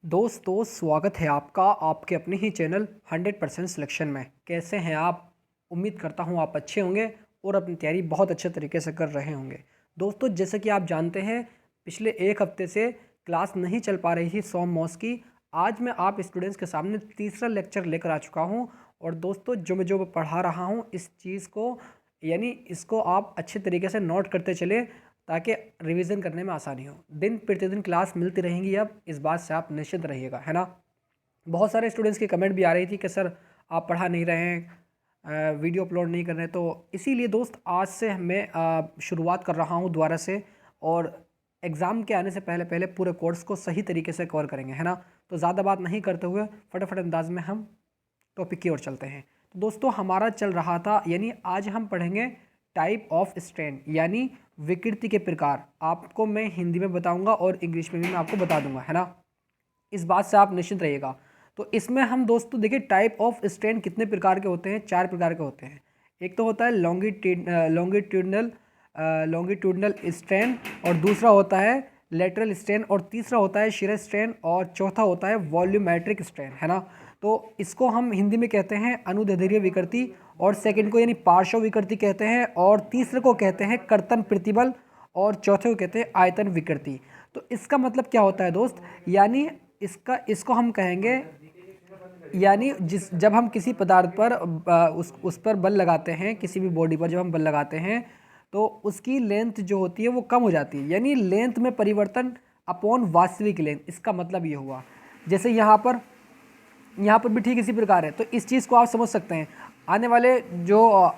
दोस्तों स्वागत है आपका आपके अपने ही चैनल 100% सिलेक्शन में। कैसे हैं आप? उम्मीद करता हूं आप अच्छे होंगे और अपनी तैयारी बहुत अच्छे तरीके से कर रहे होंगे। दोस्तों जैसे कि आप जानते हैं पिछले एक हफ्ते से क्लास नहीं चल पा रही थी सोम मॉस की। आज मैं आप स्टूडेंट्स के सामने तीसरा लेक्चर लेकर आ चुका हूँ। और दोस्तों जो मैं पढ़ा रहा हूँ इस चीज़ को यानी इसको आप अच्छे तरीके से नोट करते चले ताकि रिवीजन करने में आसानी हो। दिन प्रतिदिन क्लास मिलती रहेंगी, अब इस बात से आप निश्चिंत रहिएगा, है ना। बहुत सारे स्टूडेंट्स की कमेंट भी आ रही थी कि सर आप पढ़ा नहीं रहे हैं, वीडियो अपलोड नहीं कर रहे हैं। तो इसीलिए दोस्त आज से मैं शुरुआत कर रहा हूँ दोबारा से, और एग्ज़ाम के आने से पहले पहले पूरे कोर्स को सही तरीके से कवर करेंगे, है ना। तो ज़्यादा बात नहीं करते हुए फटाफट अंदाज में हम टॉपिक की ओर चलते हैं। तो दोस्तों हमारा चल रहा था, यानी आज हम पढ़ेंगे टाइप ऑफ स्ट्रेन यानी विकृति के प्रकार। आपको मैं हिंदी में बताऊंगा और इंग्लिश में भी मैं आपको बता दूंगा, है ना। इस बात से आप निश्चिंत रहिएगा। तो इसमें हम दोस्तों देखिए टाइप ऑफ स्ट्रेन कितने प्रकार के होते हैं, 4 प्रकार के होते हैं। एक तो होता है लॉन्गिट्यूडनल स्ट्रेन, और दूसरा होता है लेटरल स्ट्रेन, और तीसरा होता है शियर स्ट्रेन, और चौथा होता है वॉल्यूमेट्रिक स्ट्रेन, है ना। तो इसको हम हिंदी में कहते हैं अनुदैर्ध्य विकृति, और सेकंड को यानी पार्श्व विकृति कहते हैं, और तीसरे को कहते हैं कर्तन प्रतिबल, और चौथे को कहते हैं आयतन विकृति। तो इसका मतलब क्या होता है दोस्त, यानी इसको हम कहेंगे यानी जब हम किसी पदार्थ पर उस पर बल लगाते हैं, किसी भी बॉडी पर जब हम बल लगाते हैं तो उसकी लेंथ जो होती है वो कम हो जाती है, यानी लेंथ में परिवर्तन अपॉन वास्तविक लेंथ। इसका मतलब ये हुआ, जैसे यहाँ पर भी ठीक इसी प्रकार है। तो इस चीज़ को आप समझ सकते हैं। आने वाले जो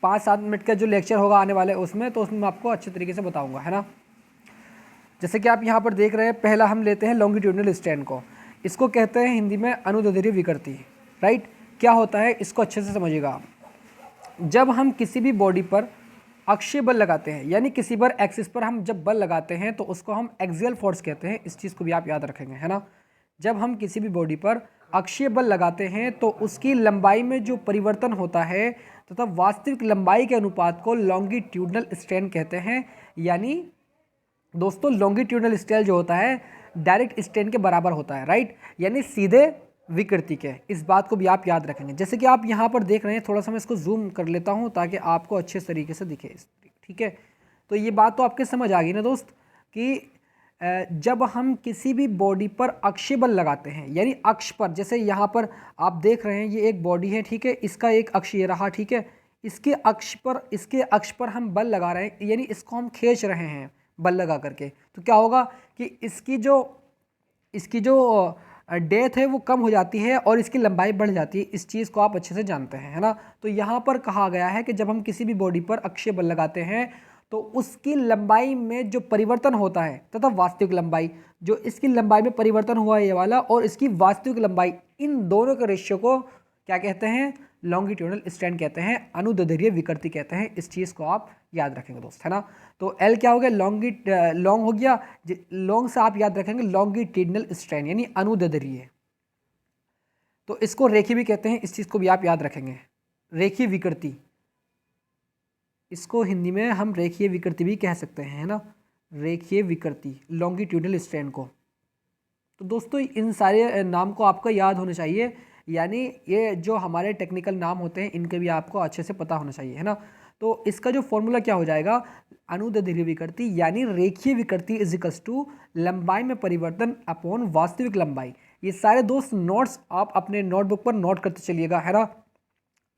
5-7 मिनट का जो लेक्चर होगा आने वाले उसमें, तो उसमें मैं आपको अच्छे तरीके से बताऊंगा, है ना। जैसे कि आप यहाँ पर देख रहे हैं, पहला हम लेते हैं लॉन्गिट्यूडनल स्ट्रेन को। इसको कहते हैं हिंदी में अनुदैर्ध्य विकृति, राइट। क्या होता है इसको अच्छे से समझिएगा आप। जब हम किसी भी बॉडी पर अक्षीय बल लगाते हैं, यानी किसी पर एक्सिस पर हम जब बल लगाते हैं तो उसको हम एक्सियल फोर्स कहते हैं। इस चीज़ को भी आप याद रखेंगे, है ना। जब हम किसी भी बॉडी पर अक्षीय बल लगाते हैं तो उसकी लंबाई में जो परिवर्तन होता है तथा वास्तविक लंबाई के अनुपात को लॉन्गिट्यूडनल स्ट्रेन कहते हैं। यानी दोस्तों लॉन्गिट्यूडनल स्ट्रेन जो होता है डायरेक्ट स्ट्रेन के बराबर होता है, राइट, यानी सीधे विकृति के। इस बात को भी आप याद रखेंगे। जैसे कि आप यहाँ पर देख रहे हैं, थोड़ा सा मैं इसको जूम कर लेता हूँ ताकि आपको अच्छे तरीके से दिखे, ठीक है। तो ये बात तो आपके समझ आ गई ना दोस्त, कि जब हम किसी भी बॉडी पर अक्षीय बल लगाते हैं, यानी अक्ष पर, जैसे यहाँ पर आप देख रहे हैं ये एक बॉडी है, ठीक है, इसका एक अक्ष ये रहा, ठीक है। इसके अक्ष पर हम बल लगा रहे हैं, यानी इसको हम खींच रहे हैं बल लगा करके। तो क्या होगा कि इसकी जो डेथ है वो कम हो जाती है और इसकी लंबाई बढ़ जाती है। इस चीज़ को आप अच्छे से जानते हैं, है ना। तो यहाँ पर कहा गया है कि जब हम किसी भी बॉडी पर अक्षीय बल लगाते हैं तो उसकी लंबाई में जो परिवर्तन होता है तथा वास्तविक लंबाई, जो इसकी लंबाई में परिवर्तन हुआ है ये वाला, और इसकी वास्तविक लंबाई, इन दोनों के रेशियो को क्या कहते हैं, लॉन्गिट्यूडनल स्ट्रेन कहते हैं, अनुदैर्ध्य विकृति कहते हैं। इस चीज़ को आप याद रखेंगे दोस्त, है ना। तो एल क्या हो गया, लॉन्ग हो गया। लॉन्ग से आप याद रखेंगे लॉन्गिट्यूडनल स्ट्रेन यानी अनुदैर्ध्य। तो इसको रेखीय भी कहते हैं, इस चीज़ को भी आप याद रखेंगे, रेखीय विकृति। इसको हिंदी में हम रेखीय विकृति भी कह सकते हैं, है ना, रेखीय विकृति लॉन्गिट्यूडनल स्ट्रेन को। तो दोस्तों इन सारे नाम को आपको याद होना चाहिए, यानी ये जो हमारे टेक्निकल नाम होते हैं इनके भी आपको अच्छे से पता होना चाहिए, है ना। तो इसका जो फॉर्मूला क्या हो जाएगा, अनुदैर्ध्य विकृति यानी रेखीय विकृति इज इक्वल्स टू लंबाई में परिवर्तन अपॉन वास्तविक लंबाई। ये सारे दोस्त नोट्स आप अपने नोटबुक पर नोट करते चलिएगा, है ना।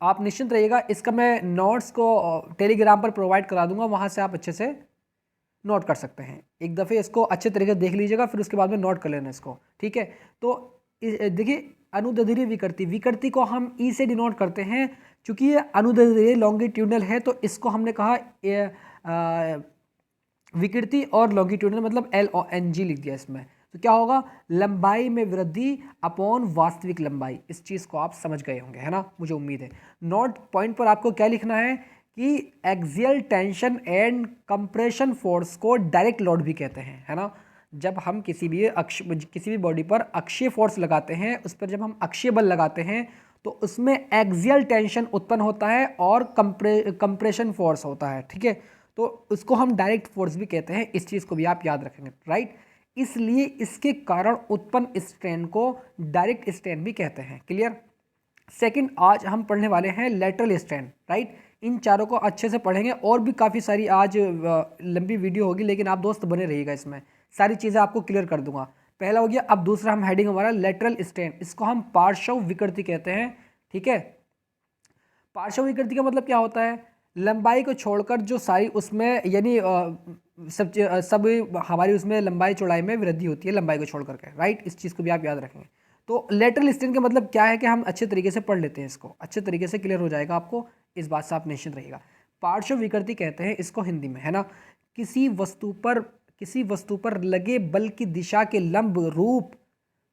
आप निश्चिंत रहिएगा, इसका मैं नोट्स को टेलीग्राम पर प्रोवाइड करा दूंगा, वहाँ से आप अच्छे से नोट कर सकते हैं। एक दफ़े इसको अच्छे तरीके से देख लीजिएगा, फिर उसके बाद में नोट कर लेना इसको, ठीक है। तो देखिए अनुदैर्ध्य विकृति को हम ई से डिनोट करते हैं, चूंकि ये अनुदैर्ध्य लॉन्गिट्यूडनल है तो इसको हमने कहा विकृति, और लॉन्गिट्यूडनल मतलब LONG लिख दिया इसमें। तो क्या होगा, लंबाई में वृद्धि अपॉन वास्तविक लंबाई। इस चीज़ को आप समझ गए होंगे, है ना, मुझे उम्मीद है। नोट पॉइंट पर आपको क्या लिखना है कि axial tension and compression force को डायरेक्ट लोड भी कहते हैं, है ना। जब हम किसी भी बॉडी पर अक्षीय फोर्स लगाते हैं, उस पर जब हम अक्षीय बल लगाते हैं तो उसमें एक्सियल टेंशन उत्पन्न होता है और कंप्रेशन फोर्स होता है, ठीक है। तो उसको हम डायरेक्ट फोर्स भी कहते हैं। इस चीज़ को भी आप याद रखेंगे, राइट। इसलिए इसके कारण उत्पन्न स्ट्रेन को डायरेक्ट स्ट्रेन भी कहते हैं। क्लियर। सेकंड, आज हम पढ़ने वाले हैं लेटरल स्ट्रेन, राइट। इन चारों को अच्छे से पढ़ेंगे, और भी काफ़ी सारी आज लंबी वीडियो होगी, लेकिन आप दोस्त बने रहिएगा, इसमें सारी चीज़ें आपको क्लियर कर दूंगा। पहला हो गया। अब दूसरा हम हेडिंग हमारा लेटरल स्ट्रेन, इसको हम पार्श्व विकृति कहते हैं। ठीक है। पार्श्व विकृति का मतलब क्या होता है? लंबाई को छोड़कर जो सारी उसमें यानी सब हमारी उसमें लंबाई चौड़ाई में वृद्धि होती है, लंबाई को छोड़ करके, राइट। इस चीज़ को भी आप याद रखेंगे। तो लेटरल स्ट्रेन का मतलब क्या है कि हम अच्छे तरीके से पढ़ लेते हैं, इसको अच्छे तरीके से क्लियर हो जाएगा आपको, इस बात से आप निश्चिंत रहिएगा। पार्श्व विकृति कहते हैं इसको हिंदी में, है ना। किसी वस्तु पर लगे बल की दिशा के लंब रूप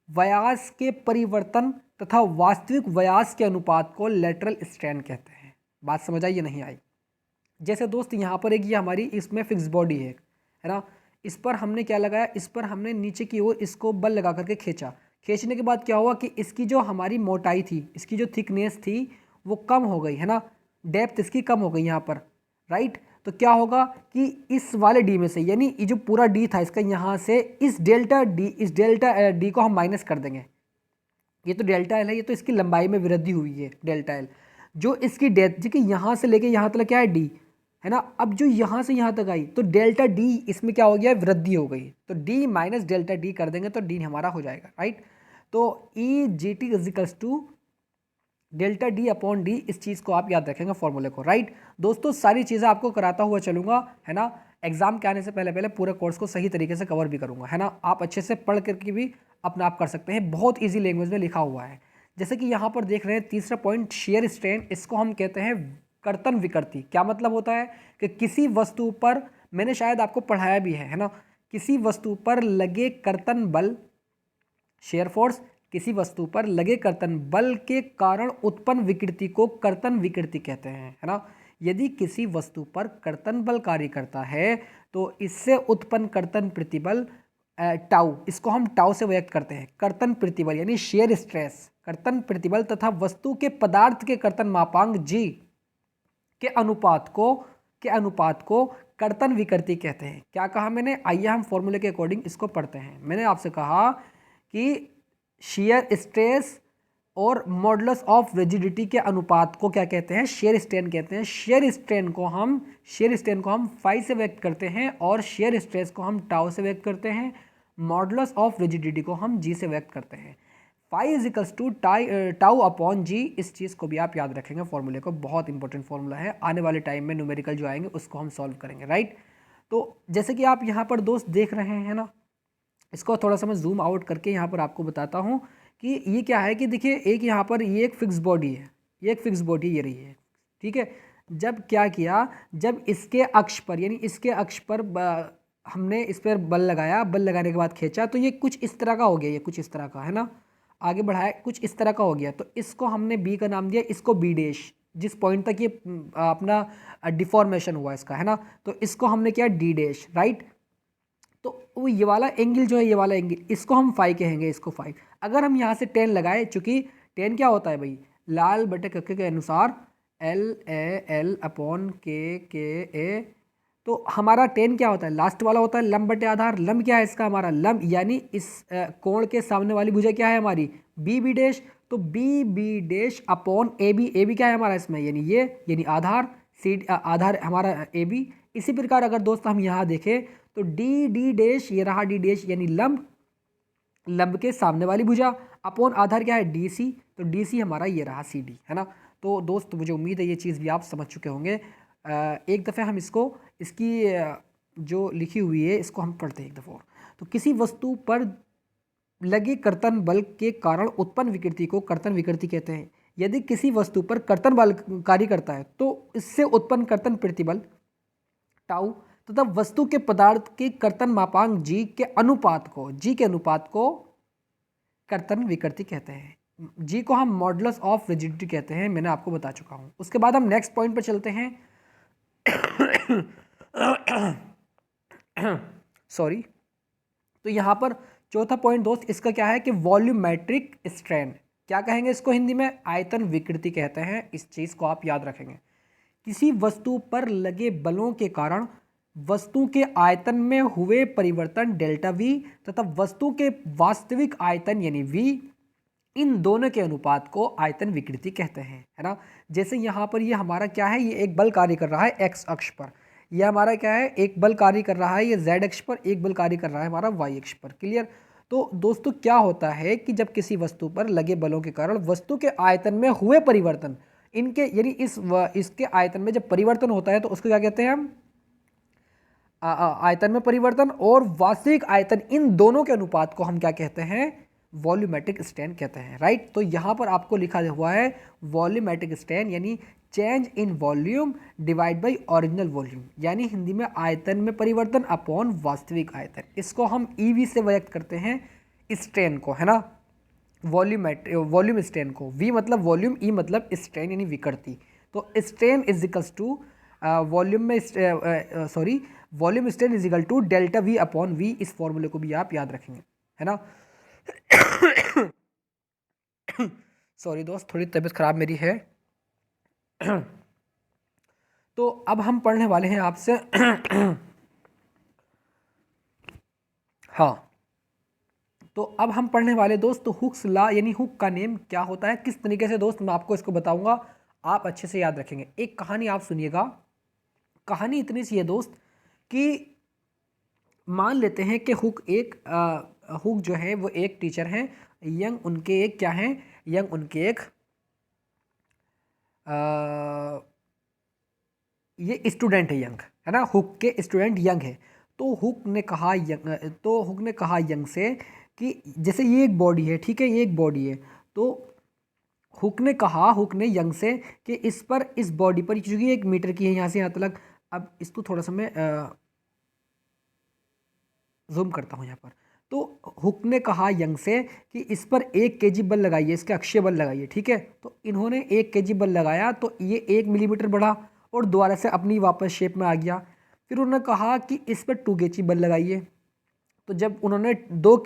व्यास के परिवर्तन तथा वास्तविक व्यास के अनुपात को लेटरल स्ट्रेन कहते हैं। बात समझ आई या नहीं आई? जैसे दोस्त यहाँ पर एक ये हमारी इसमें फिक्स बॉडी है ना। इस पर हमने क्या लगाया? इस पर हमने नीचे की ओर इसको बल लगा करके खींचा। खींचने के बाद क्या हुआ कि इसकी जो हमारी मोटाई थी, इसकी जो थिकनेस थी वो कम हो गई, है ना। डेप्थ इसकी कम हो गई यहाँ पर, राइट। तो क्या होगा कि इस वाले डी में से, यानी ये जो पूरा डी था इसका, यहाँ से इस डेल्टा डी को हम माइनस कर देंगे। ये तो डेल्टा एल है, ये तो इसकी लंबाई में वृद्धि हुई है डेल्टा एल। जो इसकी डेप्थ जी कि यहाँ से लेके यहाँ तक क्या है? डी, है ना। अब जो यहाँ से यहाँ तक आई तो डेल्टा डी इसमें क्या हो गया? वृद्धि हो गई। तो डी माइनस डेल्टा डी कर देंगे तो डी हमारा हो जाएगा, राइट। तो E G T equals to delta D upon D, इस चीज़ को आप याद रखेंगे फॉर्मूले को, राइट। दोस्तों सारी चीज़ें आपको कराता हुआ चलूँगा, है ना। एग्जाम के आने से पहले पहले पूरे कोर्स को सही तरीके से कवर भी करूँगा, है ना। आप अच्छे से पढ़ करके भी अपना आप कर सकते हैं, बहुत ईजी लैंग्वेज में लिखा हुआ है। जैसे कि यहाँ पर देख रहे हैं तीसरा पॉइंट, शेयर स्ट्रेन, इसको हम कहते हैं कर्तन विकृति। क्या मतलब होता है कि किसी वस्तु पर, मैंने शायद आपको पढ़ाया भी है ना, किसी वस्तु पर लगे कर्तन बल, शेयर फोर्स, किसी वस्तु पर लगे कर्तन बल के कारण उत्पन्न विकृति को कर्तन विकृति कहते हैं, है ना। यदि किसी वस्तु पर कर्तन बल कार्य करता है तो इससे उत्पन्न कर्तन प्रतिबल टाउ, इसको हम टाउ से व्यक्त करते हैं। कर्तन प्रतिबल यानी शेयर स्ट्रेस, कर्तन प्रतिबल तथा वस्तु के पदार्थ के कर्तन मापांक जी के अनुपात को कर्तन विकृति कहते हैं। क्या कहा मैंने? आइए हम फॉर्मूले के अकॉर्डिंग इसको पढ़ते हैं। मैंने आपसे कहा कि शेयर स्ट्रेस और मॉडुलस ऑफ रिजिडिटी के अनुपात को क्या कहते हैं? शेयर स्ट्रेन कहते हैं। शेयर स्ट्रेन को हम फाई से व्यक्त करते हैं और शेयर स्ट्रेस को हम टाउ से व्यक्त करते हैं। मॉडुलस ऑफ रिजिडिटी को हम जी से व्यक्त करते हैं। Phi equals to tau upon G, इस चीज़ को भी आप याद रखेंगे फॉर्मूले को, बहुत इंपॉर्टेंट फॉर्मूला है। आने वाले टाइम में न्यूमेरिकल जो आएंगे उसको हम सॉल्व करेंगे, राइट। तो जैसे कि आप यहाँ पर दोस्त देख रहे हैं ना, इसको थोड़ा सा मैं जूम आउट करके यहाँ पर आपको बताता हूँ कि ये क्या है कि देखिए, एक यहाँ पर ये एक फिक्स बॉडी है, ये एक फिक्स बॉडी ये रही है, ठीक है। जब क्या किया, जब इसके अक्ष पर, यानी इसके अक्ष पर हमने इस पर बल लगाया, बल लगाने के बाद खींचा तो ये कुछ इस तरह का हो गया, ये कुछ इस तरह का, है ना। आगे बढ़ाया, कुछ इस तरह का हो गया, तो इसको हमने बी का नाम दिया, इसको बी डैश, जिस पॉइंट तक ये अपना डिफॉर्मेशन हुआ इसका, है ना, तो इसको हमने किया डी डैश, राइट। तो वो ये वाला एंगल जो है, ये वाला एंगल, इसको हम फाई कहेंगे, इसको फाई। अगर हम यहाँ से 10 लगाए, चूंकि 10 क्या होता है भाई? लाल बटे कक्के के अनुसार एल ए एल अपॉन के ए, तो हमारा 10 क्या होता है? लास्ट वाला होता है लंब बटे आधार। लंब क्या है इसका? हमारा लंब, यानी इस कोण के सामने वाली भुजा क्या है हमारी? B B dash. तो B B dash upon A B क्या है हमारा इसमें? यानी ये, यानी आधार, सी आधार हमारा ए बी। इसी प्रकार अगर दोस्त हम यहाँ देखें तो डी डी डैश, ये रहा डी डैश, यानी लंब, लंब के सामने वाली भुजा, अपॉन आधार क्या है? D C. तो डी सी हमारा ये रहा सी डी, है ना। तो दोस्त मुझे उम्मीद है ये चीज़ भी आप समझ चुके होंगे। एक दफ़े हम इसकी जो लिखी हुई है इसको हम पढ़ते हैं एक दफ़ा और। तो किसी वस्तु पर लगे कर्तन बल के कारण उत्पन्न विकृति को कर्तन विकृति कहते हैं। यदि किसी वस्तु पर कर्तन बल कार्य करता है तो इससे उत्पन्न कर्तन प्रतिबल टाउ तथा वस्तु के पदार्थ के कर्तन मापांक जी के अनुपात को कर्तन विकृति कहते हैं। जी को हम मॉडुलस ऑफ रिजिडिटी कहते हैं, मैंने आपको बता चुका हूं। उसके बाद हम नेक्स्ट पॉइंट पर चलते हैं। सॉरी। तो यहाँ पर चौथा पॉइंट दोस्त इसका क्या है कि वॉल्यूमेट्रिक स्ट्रेन, क्या कहेंगे इसको हिंदी में? आयतन विकृति कहते हैं। इस चीज़ को आप याद रखेंगे। किसी वस्तु पर लगे बलों के कारण वस्तु के आयतन में हुए परिवर्तन डेल्टा वी तथा वस्तु के वास्तविक आयतन यानी वी, इन दोनों के अनुपात को आयतन विकृति कहते हैं, है ना। जैसे यहाँ पर ये हमारा क्या है, ये एक बल कार्य कर रहा है एक्स अक्ष पर, यह हमारा क्या है, एक बल कार्य कर रहा है ये जेड अक्ष पर, एक बल कार्य कर रहा है हमारा वाई अक्ष पर। क्लियर। तो दोस्तों क्या होता है कि जब किसी वस्तु पर लगे बलों के कारण वस्तु के आयतन में हुए परिवर्तन, इनके यानी इसके आयतन में जब परिवर्तन होता है तो उसको क्या कहते हैं हम, आयतन में परिवर्तन और वास्तविक आयतन, इन दोनों के अनुपात को हम क्या कहते हैं, वॉल्यूमेट्रिक स्ट्रेन कहते हैं, राइट। तो यहाँ पर आपको लिखा हुआ है वॉल्यूमेट्रिक स्ट्रेन यानी change in volume divide by original volume, यानी हिंदी में आयतन में परिवर्तन अपॉन वास्तविक आयतन। इसको हम ईवी से व्यक्त करते हैं स्ट्रेन को, है ना, वॉल्यूम स्ट्रेन को। वी मतलब वॉल्यूम, ई मतलब स्ट्रेन यानी विकृति। तो strain is equals to volume strain is equal to delta V upon V. इस फॉर्मूले को भी आप याद रखेंगे, है ना। सॉरी दोस्त, थोड़ी तबीयत खराब मेरी है। तो अब हम पढ़ने वाले हैं आपसे हाँ, तो अब हम पढ़ने वाले दोस्त हुक्स लॉ यानी हुक का नेम क्या होता है, किस तरीके से दोस्त मैं आपको इसको बताऊंगा, आप अच्छे से याद रखेंगे। एक कहानी आप सुनिएगा। कहानी इतनी सी है दोस्त कि मान लेते हैं कि हुक जो है वो एक टीचर हैं, यंग उनके एक क्या हैं, यंग उनके एक ये स्टूडेंट है यंग, है ना, हुक के स्टूडेंट यंग है। तो हुक ने कहा यंग से कि जैसे ये एक बॉडी है, ठीक है, ये एक बॉडी है। तो हुक ने यंग से कि इस बॉडी पर, क्योंकि 1 मीटर की है यहाँ से यहाँ तक, अब इसको थोड़ा सा मैं जूम करता हूँ यहाँ पर। तो हुक ने कहा यंग से कि इस पर 1 kg बल लगाइए, इसके अक्षीय बल लगाइए, ठीक है। तो इन्होंने 1 kg बल लगाया तो ये 1 मिलीमीटर बढ़ा और दोबारा से अपनी वापस शेप में आ गया। फिर उन्होंने कहा कि इस पर 2 kg बल लगाइए। तो जब उन्होंने 2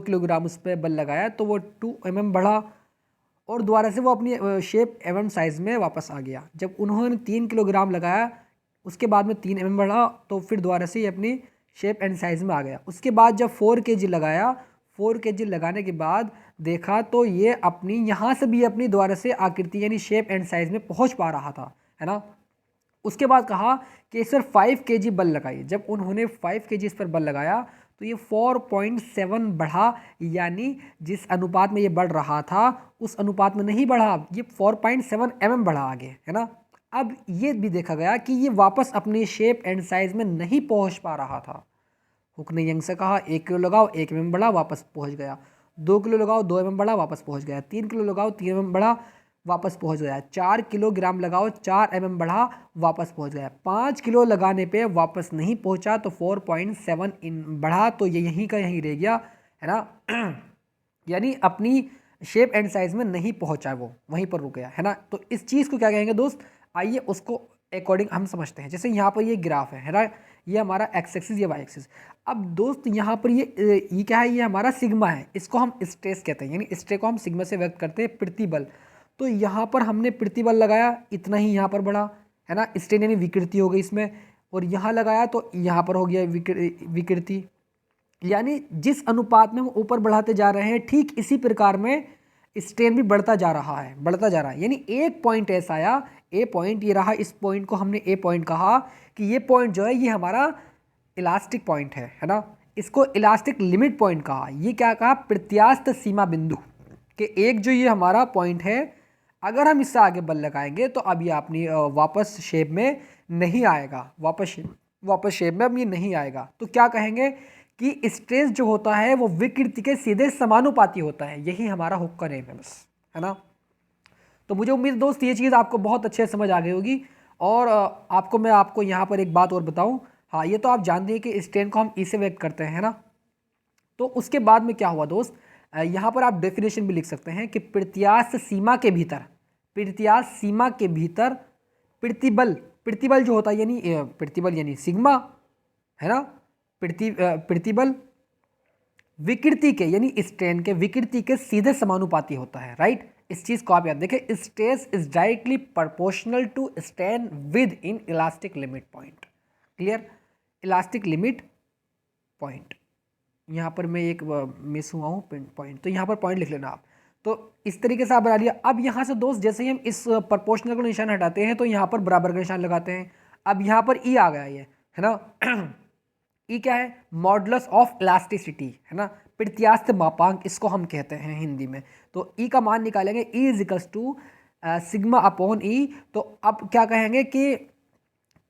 किलोग्राम उस पर बल लगाया तो वो 2 mm बढ़ा और दोबारा से वो अपनी शेप mm साइज़ में वापस आ गया। जब उन्होंने 3 किलोग्राम लगाया उसके बाद में 3 mm बढ़ा तो फिर दोबारा से ये अपनी शेप एंड साइज़ में आ गया। उसके बाद जब 4 kg लगाया, 4 kg लगाने के बाद देखा तो ये अपनी यहाँ से भी अपनी दोबारा से आकृति यानी शेप एंड साइज़ में पहुँच पा रहा था, है ना। उसके बाद कहा कि इस पर 5 kg बल लगाइए। जब उन्होंने 5 kg इस पर बल लगाया तो ये 4.7 बढ़ा, यानी जिस अनुपात में ये बढ़ रहा था उस अनुपात में नहीं बढ़ा, ये 4.7 mm बढ़ा आगे, है ना। अब ये भी देखा गया कि ये वापस अपनी शेप एंड साइज़ में नहीं पहुंच पा रहा था। हुक ने यंग से कहा 1 किलो लगाओ, 1 mm बढ़ा, वापस पहुंच गया। 2 किलो लगाओ, 2 mm बढ़ा, वापस पहुंच गया। 3 किलो लगाओ, 3 mm बढ़ा, वापस पहुंच गया। 4 किलोग्राम लगाओ, 4 mm बढ़ा, वापस पहुंच गया। 5 किलो लगाने पे वापस नहीं पहुंचा तो 4.7 बढ़ा, तो ये यहीं का यहीं रह गया, है ना। यानी अपनी शेप एंड साइज में नहीं पहुंचा, वो वहीं पर रुक गया, है ना। तो इस चीज़ को क्या कहेंगे दोस्त, आइए उसको अकॉर्डिंग हम समझते हैं। जैसे यहाँ पर ये ग्राफ है ना, ये हमारा एक्स एक्सिस, ये वाई एक्सिस। अब दोस्त यहाँ पर ये क्या है, ये हमारा सिग्मा है, इसको हम स्ट्रेस कहते हैं, यानी स्ट्रेस को हम सिग्मा से व्यक्त करते हैं, प्रतिबल। तो यहाँ पर हमने प्रतिबल लगाया, इतना ही यहाँ पर बढ़ा, है ना, स्ट्रेन यानी विकृति हो गई इसमें। और यहाँ लगाया तो यहाँ पर हो गया विकृति। यानी जिस अनुपात में हम ऊपर बढ़ाते जा रहे हैं ठीक इसी प्रकार में स्ट्रेन भी बढ़ता जा रहा है। यानी एक पॉइंट ऐसा आया, ए पॉइंट ये रहा, इस पॉइंट को हमने ए पॉइंट कहा कि ये पॉइंट जो है ये हमारा इलास्टिक पॉइंट है ना, इसको इलास्टिक लिमिट पॉइंट कहा। ये क्या कहा, प्रत्यास्थ सीमा बिंदु के एक जो ये हमारा पॉइंट है, अगर हम इससे आगे बल लगाएंगे तो अब ये अपनी वापस शेप में नहीं आएगा, वापस शेप में अब ये नहीं आएगा। तो क्या कहेंगे कि स्ट्रेस जो होता है वो विकृति के सीधे समानुपाती होता है। यही हमारा हुक का नेम है, बस, है ना। तो मुझे उम्मीद दोस्त ये चीज़ आपको बहुत अच्छे से समझ आ गई होगी। और मैं आपको यहाँ पर एक बात और बताऊँ, हाँ, ये तो आप जानते हैं कि स्ट्रेन को हम ई से व्यक्त करते हैं ना। तो उसके बाद में क्या हुआ दोस्त, यहाँ पर आप डेफिनेशन भी लिख सकते हैं कि प्रत्यास्थ सीमा के भीतर प्रतिबल जो होता है, यानी प्रतिबल यानी सिग्मा, है ना, प्रतिबल विकृति के यानी स्ट्रेन के विकृति के सीधे समानुपाती होता है, राइट। इस चीज़ को आप याद देखें, stress is directly proportional to strain within elastic limit point. Clear. Elastic limit point. यहाँ पर मैं एक मिस हुआ हूँ पॉइंट, तो यहाँ पर पॉइंट लिख लेना आप। तो इस तरीके से आप बना लिया। अब यहाँ से दोस्त जैसे ही हम इस प्रोपोर्शनल को निशान हटाते हैं तो यहाँ पर बराबर का निशान लगाते हैं। अब यहाँ पर ई आ गया ये, है ना। ई क्या है? मॉडुलस ऑफ इलास्टिसिटी, है ना, प्रत्यास्थ मापांक इसको हम कहते हैं हिंदी में। तो ई का मान निकालेंगे, E is equals to sigma upon E. तो अब क्या कहेंगे कि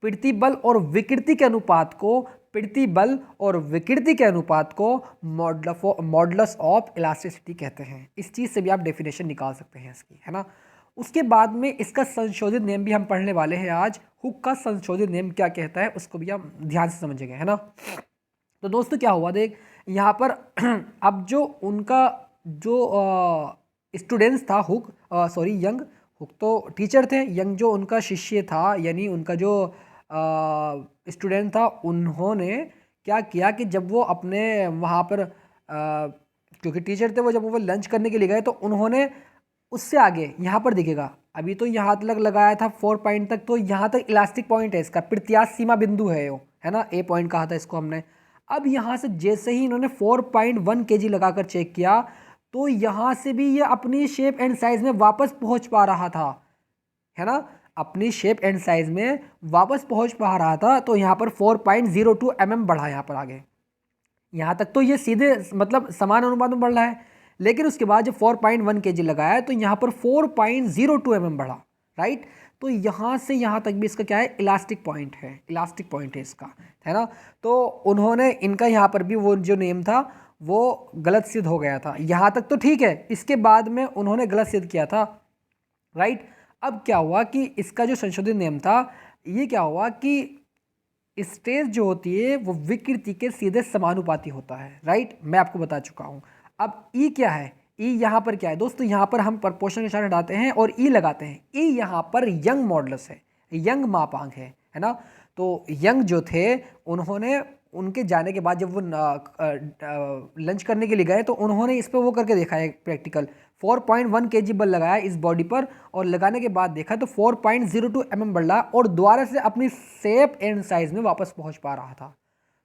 प्रतिबल और विकृति के अनुपात को, प्रतिबल और विकृति के अनुपात को मॉडुलस ऑफ इलास्टिसिटी कहते हैं। इस चीज़ से भी आप डेफिनेशन निकाल सकते हैं इसकी, है ना। उसके बाद में इसका संशोधित नियम भी हम पढ़ने वाले हैं आज। हुक का संशोधित नियम क्या कहता है उसको भी हम ध्यान से समझेंगे, है ना। तो दोस्तों क्या हुआ, देख यहाँ पर अब जो उनका जो स्टूडेंट्स था हुक, सॉरी यंग, हुक तो टीचर थे, यंग जो उनका शिष्य था यानी उनका जो स्टूडेंट था, उन्होंने क्या किया कि जब वो अपने वहाँ पर क्योंकि टीचर थे वो, जब वो लंच करने के लिए गए तो उन्होंने उससे आगे यहाँ पर दिखेगा, अभी तो यहाँ तक लगाया था 4 पॉइंट तक, तो यहाँ तक इलास्टिक पॉइंट है इसका, प्रत्यास्थ सीमा बिंदु है वो, है ना, ए पॉइंट कहा था इसको हमने। अब यहाँ से जैसे ही इन्होंने 4.1 kg लगाकर चेक किया तो यहाँ से भी ये अपनी शेप एंड साइज में वापस पहुँच पा रहा था, है ना, अपनी शेप एंड साइज में वापस पहुँच पा रहा था। तो यहाँ पर 4.02 mm बढ़ा यहाँ पर आगे, यहाँ तक तो ये सीधे मतलब समान अनुपात में बढ़ रहा है, लेकिन उसके बाद जब 4.1 kg लगाया तो यहाँ पर 4.02 mm बढ़ा, राइट। तो यहाँ से यहाँ तक भी इसका क्या है, इलास्टिक पॉइंट है, इलास्टिक पॉइंट है इसका, है ना। तो उन्होंने इनका यहाँ पर भी वो जो नेम था वो गलत सिद्ध हो गया था, यहाँ तक तो ठीक है, इसके बाद में उन्होंने गलत सिद्ध किया था, राइट। अब क्या हुआ कि इसका जो संशोधित नियम था, ये क्या हुआ कि स्ट्रेस जो होती है वो विकृति के सीधे समानुपाती होता है, राइट, मैं आपको बता चुका हूँ। अब ई क्या है, ई यहाँ पर क्या है दोस्तों, यहाँ पर हम प्रपोर्शनल निशान हटाते हैं और ई लगाते हैं। ई यहाँ पर यंग मॉडुलस है, यंग मापांक है ना। तो यंग जो थे उन्होंने उनके जाने के बाद जब वो लंच करने के लिए गए तो उन्होंने इस पर वो करके देखा है प्रैक्टिकल, 4.1 kg बल लगाया इस बॉडी पर और लगाने के बाद देखा तो 4.02 mm बढ़ रहा और दोबारा से अपनी शेप एंड साइज में वापस पहुंच पा रहा था।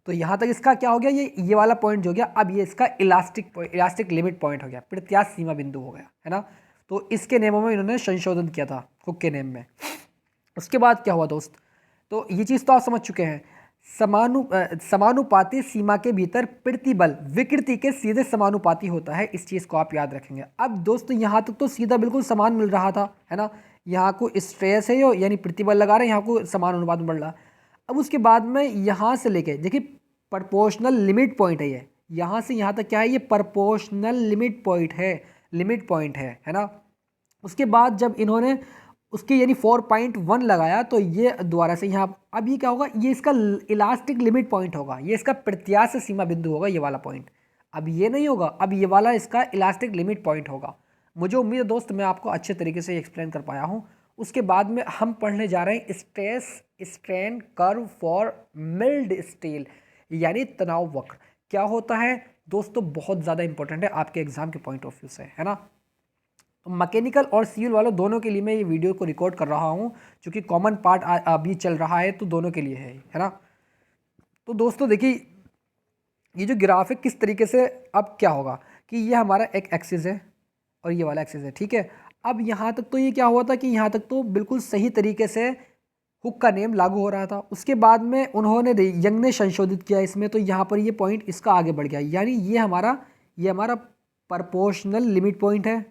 तो यहाँ तक इसका क्या हो गया, ये वाला पॉइंट जो हो गया, अब ये इसका इलास्टिक लिमिट पॉइंट हो गया, प्रत्यास्थ सीमा बिंदु हो गया, है ना। तो इसके नियमों में इन्होंने संशोधन किया था हुक के नियम में। उसके बाद क्या हुआ दोस्त, तो ये चीज़ तो आप समझ चुके हैं, समानुपाती सीमा के भीतर प्रतिबल विकृति के सीधे समानुपाती होता है, इस चीज़ को आप याद रखेंगे। अब दोस्तों यहाँ तक तो सीधा बिल्कुल समान मिल रहा था, है ना, यहाँ को स्ट्रेस है यो यानी प्रतिबल लगा रहे हैं, यहाँ को समान अनुपात में बढ़ रहा। अब उसके बाद में यहाँ से लेके देखिए प्रपोर्शनल लिमिट पॉइंट है ये, यहाँ से यहाँ तक क्या है, ये प्रपोर्शनल लिमिट पॉइंट है, लिमिट पॉइंट है ना। उसके बाद जब इन्होंने उसके यानी 4.1 लगाया तो ये दोबारा से यहाँ, अब ये क्या होगा, ये इसका इलास्टिक लिमिट पॉइंट होगा, ये इसका प्रत्यास्थ सीमा बिंदु होगा, ये वाला पॉइंट। अब ये नहीं होगा, अब ये वाला इसका इलास्टिक लिमिट पॉइंट होगा। मुझे उम्मीद है दोस्त मैं आपको अच्छे तरीके से एक्सप्लेन कर पाया हूँ। उसके बाद में हम पढ़ने जा रहे हैं stress strain curve for mild steel यानी तनाव वक्र। क्या होता है दोस्तों, बहुत ज़्यादा इंपॉर्टेंट है आपके एग्जाम के पॉइंट ऑफ व्यू से, है ना। तो मैकेनिकल और सिविल वालों दोनों के लिए मैं ये वीडियो को रिकॉर्ड कर रहा हूँ, क्योंकि कॉमन पार्ट अभी चल रहा है तो दोनों के लिए है ना। तो दोस्तों देखिए ये जो ग्राफ है किस तरीके से, अब क्या होगा कि ये हमारा एक एक्सिस है और ये वाला एक्सिस है, ठीक है। अब यहाँ तक तो ये क्या हुआ था कि यहाँ तक तो बिल्कुल सही तरीके से हुक का नियम लागू हो रहा था। उसके बाद में उन्होंने यंग ने संशोधित किया इसमें, तो यहाँ पर ये पॉइंट इसका आगे बढ़ गया, यानी ये हमारा प्रपोर्शनल लिमिट पॉइंट है,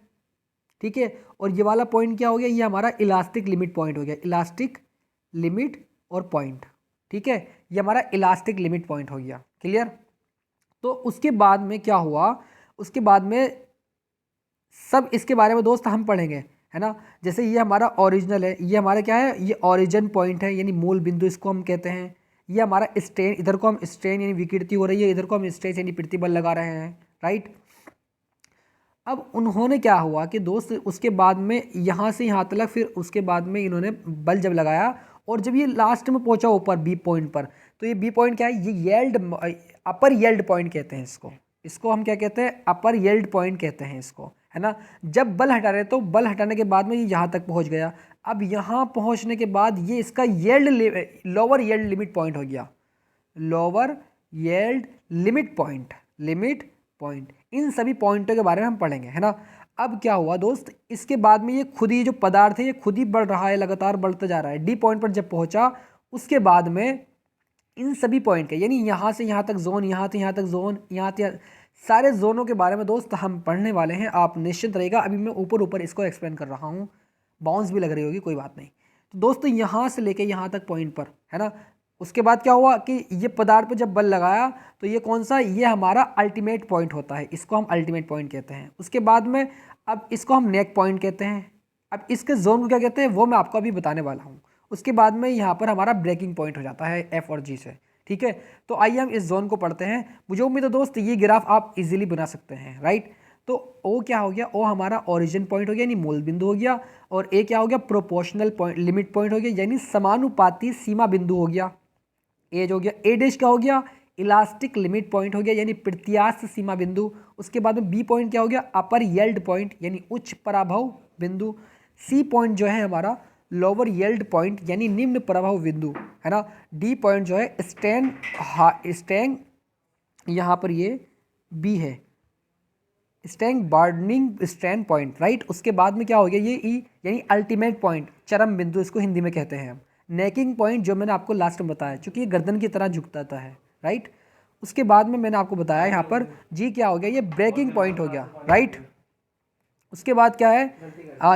ठीक है। और ये वाला पॉइंट क्या हो गया, ये हमारा इलास्टिक लिमिट पॉइंट हो गया, इलास्टिक लिमिट और पॉइंट, ठीक है, ये हमारा इलास्टिक लिमिट पॉइंट हो गया, क्लियर। तो उसके बाद में क्या हुआ, उसके बाद में सब इसके बारे में दोस्त हम पढ़ेंगे, है ना। जैसे ये हमारा ओरिजिनल है, ये हमारा क्या है, ये ओरिजिन पॉइंट है यानी मूल बिंदु इसको हम कहते हैं। ये हमारा स्ट्रेन, इधर को हम स्ट्रेन यानी विकृति हो रही है, इधर को हम स्ट्रेस यानी प्रतिबल लगा रहे हैं, राइट। अब उन्होंने क्या हुआ कि दोस्त उसके बाद में यहाँ से यहाँ तक, फिर उसके बाद में इन्होंने बल जब लगाया और जब ये लास्ट में पहुँचा ऊपर बी पॉइंट पर, तो ये बी पॉइंट क्या है, ये येल्ड अपर येल्ड पॉइंट कहते हैं इसको हम क्या कहते हैं, अपर येल्ड पॉइंट कहते हैं इसको, है ना। जब बल हटा रहे तो बल हटाने के बाद में ये यहाँ तक पहुँच गया। अब यहाँ पहुँचने के बाद ये इसका yield lower yield limit point हो गया, लोअर येल्ड, लिमिट पॉइंट, इन सभी पॉइंटों के बारे में हम पढ़ेंगे, है ना। अब क्या हुआ दोस्त, इसके बाद में ये खुद ही जो पदार्थ है ये खुद ही बढ़ रहा है, लगातार बढ़ता जा रहा है। डी पॉइंट पर जब पहुंचा उसके बाद में इन सभी पॉइंट के, यानी यहाँ से यहाँ तक जोन, यहाँ से यहाँ तक जोन, यहाँ से सारे जोनों के बारे में दोस्त हम पढ़ने वाले हैं। आप निश्चिंत रहिएगा, अभी मैं ऊपर ऊपर इसको एक्सप्लेन कर रहा हूँ, बाउंस भी लग रही होगी, कोई बात नहीं। तो दोस्तों यहाँ से लेके यहाँ तक पॉइंट पर, है ना। उसके बाद क्या हुआ कि ये पदार्थ पर जब बल लगाया तो ये कौन सा, ये हमारा अल्टीमेट पॉइंट होता है, इसको हम अल्टीमेट पॉइंट कहते हैं। उसके बाद में अब इसको हम नेक पॉइंट कहते हैं। अब इसके जोन को क्या कहते हैं वो मैं आपको अभी बताने वाला हूँ। उसके बाद में यहाँ पर हमारा ब्रेकिंग पॉइंट हो जाता है एफ और जी से, ठीक है। तो आइए हम इस जोन को पढ़ते हैं। मुझे उम्मीद है दोस्त ये ग्राफ आप इजीली बना सकते हैं, राइट। तो ओ क्या हो गया, ओ हमारा ओरिजिन पॉइंट हो गया यानी मूल बिंदु हो गया, और ए क्या हो गया, प्रोपोर्शनल पॉइंट, लिमिट पॉइंट हो गया यानी समानुपाती सीमा बिंदु हो गया। ए जो हो गया, ए डैश क्या हो गया, इलास्टिक लिमिट पॉइंट हो गया यानी प्रत्यास्थ सीमा बिंदु। उसके बाद में बी पॉइंट क्या हो गया, अपर येल्ड पॉइंट यानी उच्च पराभव बिंदु। सी पॉइंट जो है हमारा लोअर येल्ड पॉइंट यानी निम्न प्रभाव बिंदु, है ना। डी पॉइंट जो है स्टैंग यहाँ पर ये बी है, स्टैंग बार्डनिंग स्ट्रैंड पॉइंट, राइट। उसके बाद में क्या हो गया, ये ई यानी अल्टीमेट पॉइंट, चरम बिंदु इसको हिंदी में कहते हैं हम। नेकिंग पॉइंट जो मैंने आपको लास्ट में बताया, चूंकि ये गर्दन की तरह झुकता है, राइट। उसके बाद में मैंने आपको बताया यहाँ पर जी क्या हो गया, ये ब्रेकिंग पॉइंट हो गया, राइट। उसके बाद क्या है,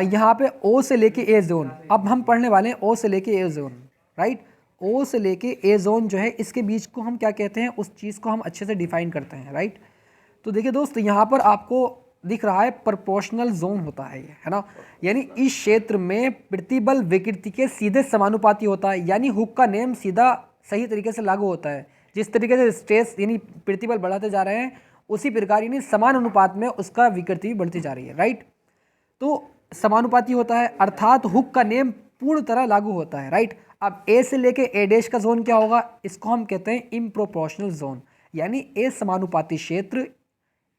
यहाँ पे ओ से लेके ए जोन, अब हम पढ़ने वाले हैं ओ से लेके ए जोन, राइट। ओ से लेके ए जोन जो है इसके बीच को हम क्या कहते हैं, उस चीज़ को हम अच्छे से डिफाइन करते हैं, राइट। तो देखिए दोस्त यहाँ पर आपको दिख रहा है प्रोपोर्शनल जोन होता है ये, है ना। यानी इस क्षेत्र में प्रतिबल विकृति के सीधे समानुपाती होता है, यानी हुक का नियम सीधा सही तरीके से लागू होता है। जिस तरीके से स्ट्रेस यानी प्रतिबल बढ़ाते जा रहे हैं उसी प्रकार यानी समान अनुपात में उसका विकृति भी बढ़ती जा रही है, राइट। तो समानुपाती होता है अर्थात हुक का नियम पूर्ण तरह लागू होता है, राइट। अब ए से लेके ए डैश का जोन क्या होगा, इसको हम कहते हैं इम्प्रोपोर्शनल जोन यानी ए समानुपाती क्षेत्र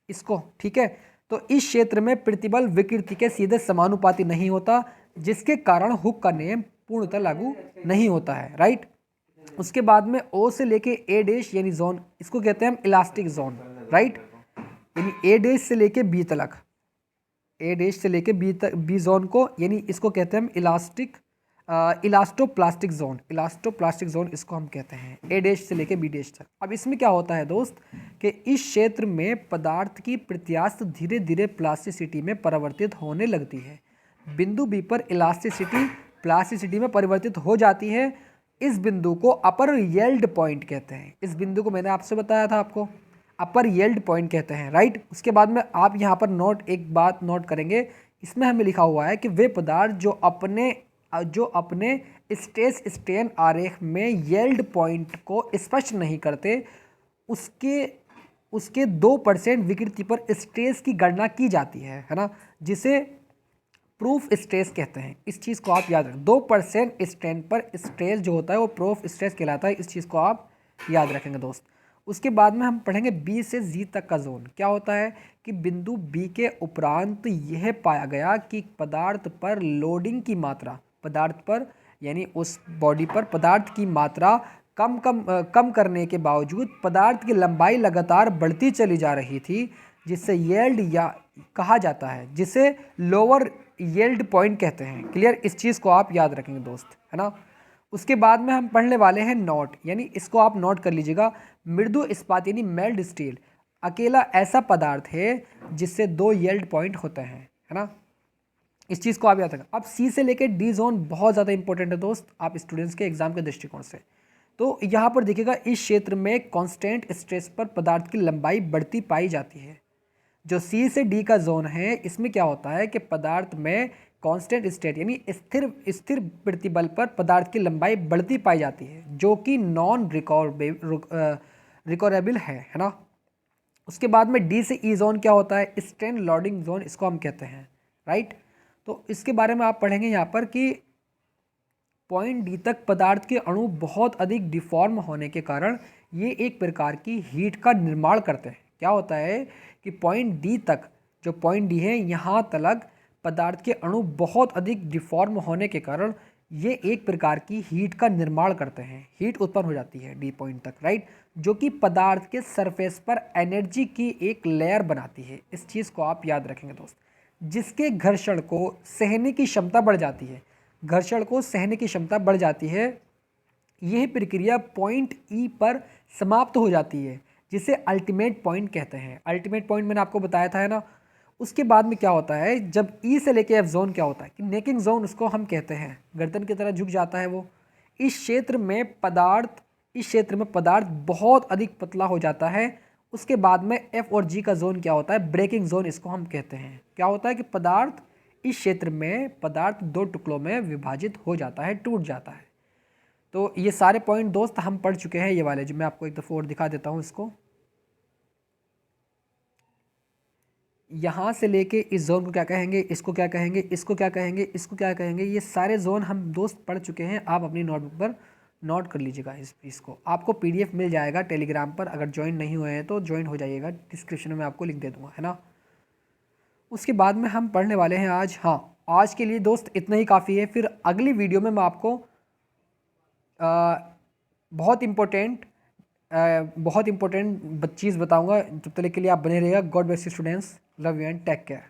इसको, ठीक है। तो इस क्षेत्र में प्रतिबल विकृति के सीधे समानुपाती नहीं होता, जिसके कारण हुक का नियम पूर्णतः लागू नहीं होता है, राइट। उसके बाद में ओ से लेके ए डैश यानी जोन, इसको कहते हैं हम इलास्टिक जोन, राइट। यानी ए डैश से लेके बी तक, ए डैश से लेके बी जोन को यानी इसको कहते हैं हम इलास्टोप्लास्टिक जोन इसको हम कहते हैं, ए डैश से लेके बी डैश तक। अब इसमें क्या होता है दोस्त कि इस क्षेत्र में पदार्थ की प्रत्यास्थ धीरे धीरे प्लास्टिसिटी में परिवर्तित होने लगती है। बिंदु बी पर इलास्टिसिटी प्लास्टिसिटी में परिवर्तित हो जाती है। इस बिंदु को अपर येल्ड पॉइंट कहते हैं। इस बिंदु को मैंने आपसे बताया था आपको अपर येल्ड पॉइंट कहते हैं, राइट। उसके बाद में आप यहाँ पर एक बात नोट करेंगे, इसमें हमें लिखा हुआ है कि वे पदार्थ जो अपने स्ट्रेस स्ट्रेन आरेख में येल्ड पॉइंट को स्पष्ट नहीं करते, उसके 2% विकृति पर स्ट्रेस की गणना की जाती है ना, जिसे प्रूफ स्ट्रेस कहते हैं। इस चीज़ को आप याद रखें, 2% स्ट्रेन पर स्ट्रेस जो होता है वो प्रूफ स्ट्रेस कहलाता है। इस चीज़ को आप याद रखेंगे दोस्त। उसके बाद में हम पढ़ेंगे बी से जी तक का जोन। क्या होता है कि बिंदु बी के उपरांत यह पाया गया कि पदार्थ पर लोडिंग की मात्रा, पदार्थ पर यानी उस बॉडी पर पदार्थ की मात्रा कम करने के बावजूद पदार्थ की लंबाई लगातार बढ़ती चली जा रही थी, जिससे येल्ड या कहा जाता है, जिसे लोअर येल्ड पॉइंट कहते हैं। क्लियर, इस चीज़ को आप याद रखेंगे दोस्त, है ना। उसके बाद में हम पढ़ने वाले हैं नोट, यानी इसको आप नोट कर लीजिएगा। मृदु इस्पात यानी मेल्ड स्टील अकेला ऐसा पदार्थ है जिससे 2 येल्ड पॉइंट होते हैं, है ना। इस चीज़ को आप याद रखें। अब सी से लेकर डी जोन बहुत ज़्यादा इंपॉर्टेंट है दोस्त, आप स्टूडेंट्स के एग्जाम के दृष्टिकोण से। तो यहाँ पर देखिएगा, इस क्षेत्र में कांस्टेंट स्ट्रेस पर पदार्थ की लंबाई बढ़ती पाई जाती है। जो सी से डी का जोन है, इसमें क्या होता है कि पदार्थ में कांस्टेंट स्टेट यानी स्थिर प्रतिबल पर पदार्थ की लंबाई बढ़ती पाई जाती है, जो कि नॉन रिकॉरेबल है ना। उसके बाद में डी से ई जोन क्या होता है, स्ट्रेन लोडिंग जोन इसको हम कहते हैं, राइट। तो इसके बारे में आप पढ़ेंगे यहाँ पर कि पॉइंट डी तक पदार्थ के अणु बहुत अधिक डिफॉर्म होने के कारण ये एक प्रकार की हीट का निर्माण करते हैं। क्या होता है कि पॉइंट डी तक, जो पॉइंट डी है यहाँ तक पदार्थ के अणु बहुत अधिक डिफॉर्म होने के कारण ये एक प्रकार की हीट का निर्माण करते हैं, हीट उत्पन्न हो जाती है डी पॉइंट तक, राइट, जो कि पदार्थ के सरफेस पर एनर्जी की एक लेयर बनाती है। इस चीज़ को आप याद रखेंगे दोस्त, जिसके घर्षण को सहने की क्षमता बढ़ जाती है, घर्षण को सहने की क्षमता बढ़ जाती है। यह प्रक्रिया पॉइंट ई पर समाप्त हो जाती है, जिसे अल्टीमेट पॉइंट कहते हैं। अल्टीमेट पॉइंट मैंने आपको बताया था, है ना। उसके बाद में क्या होता है, जब ई से लेके एफ जोन क्या होता है कि नेकिंग जोन उसको हम कहते हैं, गर्दन की तरह झुक जाता है वो। इस क्षेत्र में पदार्थ बहुत अधिक पतला हो जाता है। उसके बाद में एफ और जी का जोन क्या होता है, ब्रेकिंग जोन इसको हम कहते हैं। क्या होता है कि इस क्षेत्र में पदार्थ दो टुकड़ों में विभाजित हो जाता है, टूट जाता है। तो ये सारे पॉइंट दोस्त हम पढ़ चुके हैं, ये वाले जो मैं आपको एक दफ़ा और दिखा देता हूँ इसको। यहाँ से लेके इस जोन को क्या कहेंगे, इसको क्या कहेंगे, इसको क्या कहेंगे, इसको क्या कहेंगे, ये सारे जोन हम दोस्त पढ़ चुके हैं। आप अपनी नोटबुक पर नोट कर लीजिएगा इसको। आपको पीडीएफ मिल जाएगा टेलीग्राम पर, अगर ज्वाइन नहीं हुए हैं तो ज्वाइन हो जाइएगा, डिस्क्रिप्शन में आपको लिंक दे दूँगा, है ना। उसके बाद में हम पढ़ने वाले हैं आज, हाँ आज के लिए दोस्त इतना ही काफ़ी है। फिर अगली वीडियो में मैं आपको बहुत इम्पोर्टेंट चीज़ बताऊंगा। तब तक के लिए आप बने रहिएगा। God bless you students, love you and take care.